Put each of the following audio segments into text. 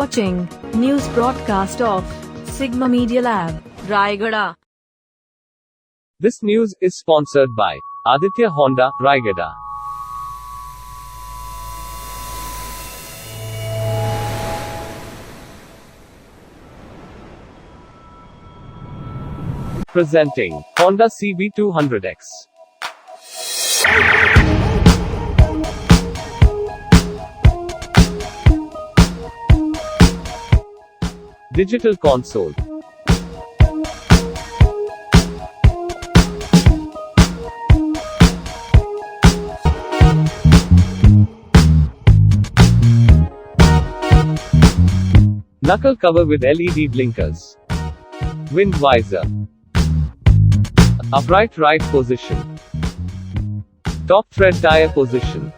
watching news broadcast of Sigma Media Lab, Raigada. This news is sponsored by Aditya Honda, Raigada. Presenting Honda CB200X. Digital console. Knuckle cover with LED blinkers. Wind visor. Upright right position. Top tread tire position.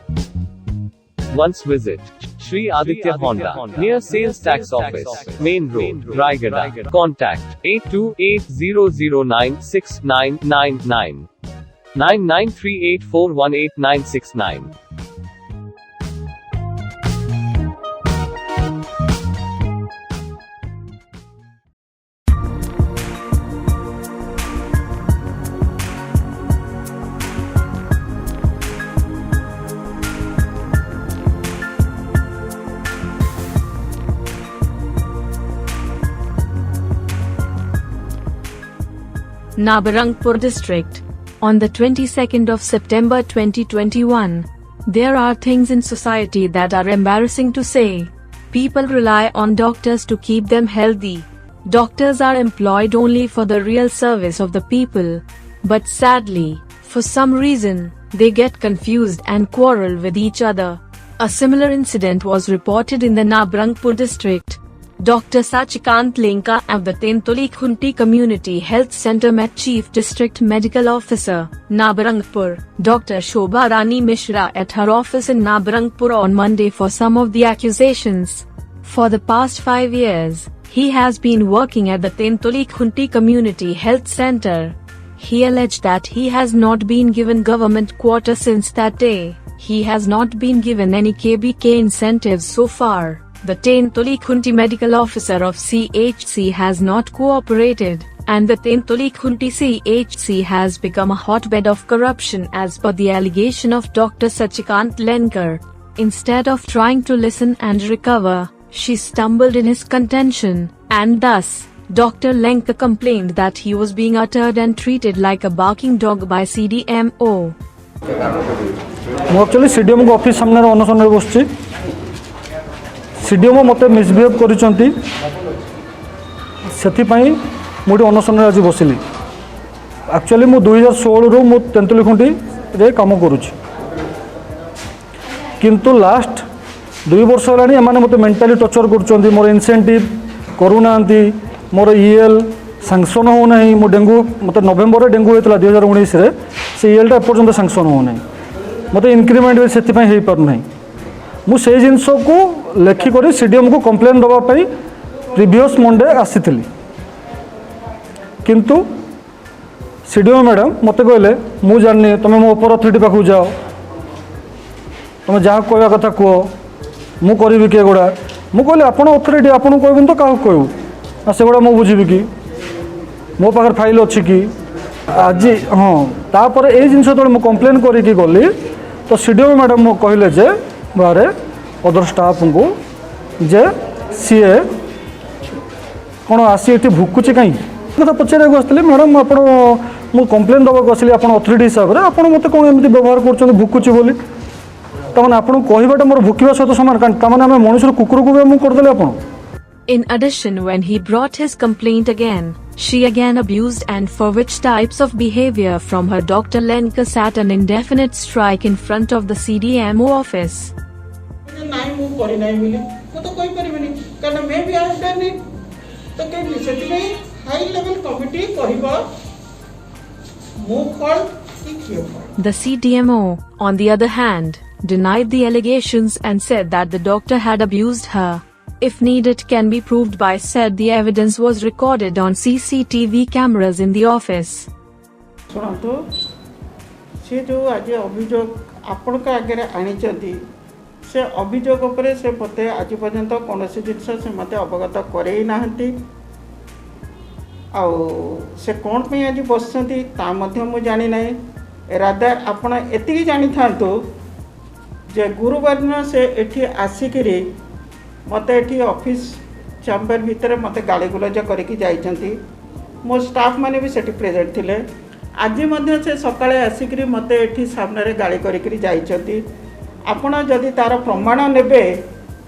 Once visit Sri Aditya Honda, near Sales Tax Office, Main Road, Raigada. Contact 8280096999 9938418969. Nabarangpur district. On the 22nd of September 2021, there are things in society that are embarrassing to say. People rely on doctors to keep them healthy. Doctors are employed only for the real service of the people. But sadly, for some reason, they get confused and quarrel with each other. A similar incident was reported in the Nabarangpur district. Dr. Sachikant Lenka of the Tentuli Khunti Community Health Center met Chief District Medical Officer, Nabarangpur, Dr. Shobha Rani Mishra at her office in Nabarangpur on Monday for some of the accusations. For the past 5 years, he has been working at the Tentuli Khunti Community Health Center. He alleged that he has not been given government quota since that day. He has not been given any KBK incentives so far. The Tentuli Khunti medical officer of CHC has not cooperated, and the Tentuli Khunti CHC has become a hotbed of corruption as per the allegation of Dr. Sachikant Lenka. Instead of trying to listen and recover, she stumbled in his contention, and thus, Dr. Lenka complained that he was being uttered and treated like a barking dog by CDMO. Actually, CDMO office samne onasonre boschi. CDMO मत misbehave करिसंती सेथि पई मोटी अनशन आज बसिली actually मु 2016 रु मु तेंतुली खुंटी रे काम करूची किंतु लास्ट 2 वर्ष होलानी एमाने मते मेंटली टॉर्चर करचंती मोर इंसेंटिव करूनांती मोर ईएल सैंक्शन हो नहीं मो डेंगू मते नवेम्बर रे डेंगू हेतला 2019 रे से ईएल टा पर्यंत सैंक्शन हो नहीं मते इंक्रीमेंट भी सेथि पई हेई पर नहीं मु से जिनस को लेखिक सीडीएम को कंप्लेन दवाई प्रीवियस मंडे आसी किंतु सीडीएम मैडम मत कहले मु जानी तुम मो ऊपर अथॉरिटी पाखु जाओ तुम जहाँ कहवा कथा कह मु करी कि एगुड़ा मु कहली आप अथॉरिटी आपन कहबी तो क्या कहू से गुड़ा मु बुझी कि मो पाखे फाइल अच्छी कि आज हाँ तापर ये जिन जो कंप्लेन करी गली तो सीडीएम मैडम मो कहले जे बारे अदर स्टाफ को जे सी कौन आसी ये भुकुची कहीं कथा पचारे आसती मैडम आप कंप्लेन दवाक आसली आप अथॉरिटी हिसाब से आप मत कौन एमती व्यवहार कर भुकुची बोली तमाने आपको कहवाटा मोर भुकवा सहित सामान तमाने आम मनुष्य कुकुर को भी करदे आप In addition, when he brought his complaint again, she again abused and for which types of behavior from her Dr. Lenka sat an indefinite strike in front of the CDMO office. नहीं मु करी नहीं मिली मु तो कोई परिबनी कारण मैं भी आज डन तो के सेति में हाई लेवल कमिटी कहबो मु कॉल की कियो The CDMO, on the other hand, denied the allegations and said that the doctor had abused her. If need, it can be proved by said the evidence was recorded on CCTV cameras in the office. सुनतो से जो आज अभियोग आपण का आगे आनी चंदी से अभियोग उपरे से मते आज पर्यंत कौन जिनस से मते अवगत करे नाहंती से कौन पे आज बसती मु जानी ना रादर आपण एति जानी था जे गुरुवार दिन से एठी आसिकी मते एठी ऑफिस चैम्बर भितर मते गाली गुलज करके जाइछंती मो स्टाफ माने भी सेठी प्रेजेंट थिले आज मध्य से सकाळे आसिकी मते एठी सामने गाली करके जाइछंती आपण जदि तार प्रमाण नेबे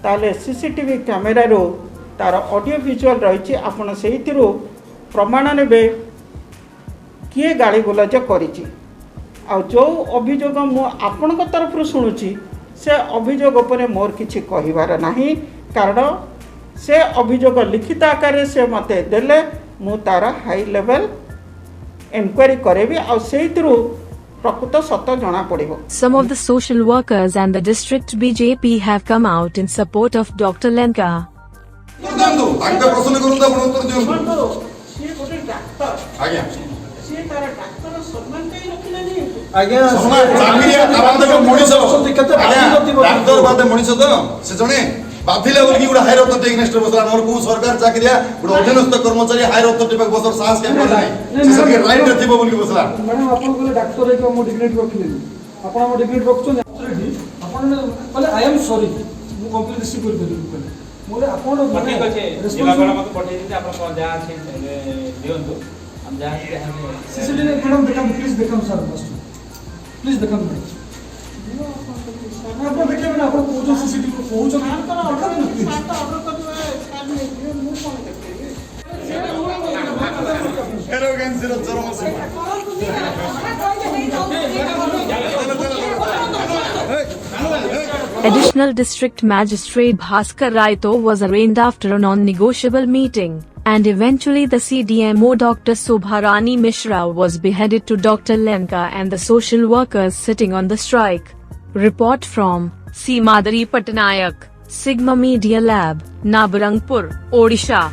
ताले सीसीटीवी कैमेरा रो तार ऑडियो विजुअल रही आपण सेहितिरु प्रमाण नेबे किए गाली गुलज करिछि आ जो अभियोग मु आपण तरफ शुणुची से अभियोग उपरे मोर किछि कहिबार नाही कारण से अभियोग लिखित आकार से मते देले मु तार हाई लेवल इंक्वायरी करेबी आ सेहितिरु प्रकृत सत जना पड़िबो। Some of the social workers and the district BJP have come out in support of Dr. Lenka. करदांदो आगे प्रश्न करूंदा आपण उत्तर दियंतु से गोटे डाक्टर आज्ञा से तार डाक्टर सम्मान कई रखिलानी आज्ञा चाकरिया आबाद मଣିଷ डाक्टर बादे मଣିଷ तो से जणे बाथिले बोलकी गुडा हायर अथॉरिटी नेक्स्ट बसला हमर को सरकार चाकरिया गुडा अधीनस्थ कर्मचारी हायर अथॉरिटी पे बसर साहस के कर नाही से सबके राइट रथिबो बोलकी बसला मैडम आपण को डाक्टर है को मो डिग्नेट रखिले आपण मो डिग्नेट रखछन अथॉरिटी आपण कहले आई एम सॉरी मु कंप्लीट रिसीव कर देली कहले मोले आपण ठीक अछि जिला गण मत पठे दिते आपण को जा छै दियंतु हम जा सीसीटीवी मैडम देखम प्लीज देखम सर प्लीज देखम मैडम आपण देखले ना आपण पूछो सीसीटीवी को पूछो एरोगेंस जीरो चरम Additional District Magistrate Bhaskar Raito was arraigned after a non-negotiable meeting, and eventually the CDMO Dr. Subharani Mishra was beheaded to Dr. Lenka and the social workers sitting on the strike. Report from C. Madhuri Patnaik, Sigma Media Lab, Nabarangpur, Odisha.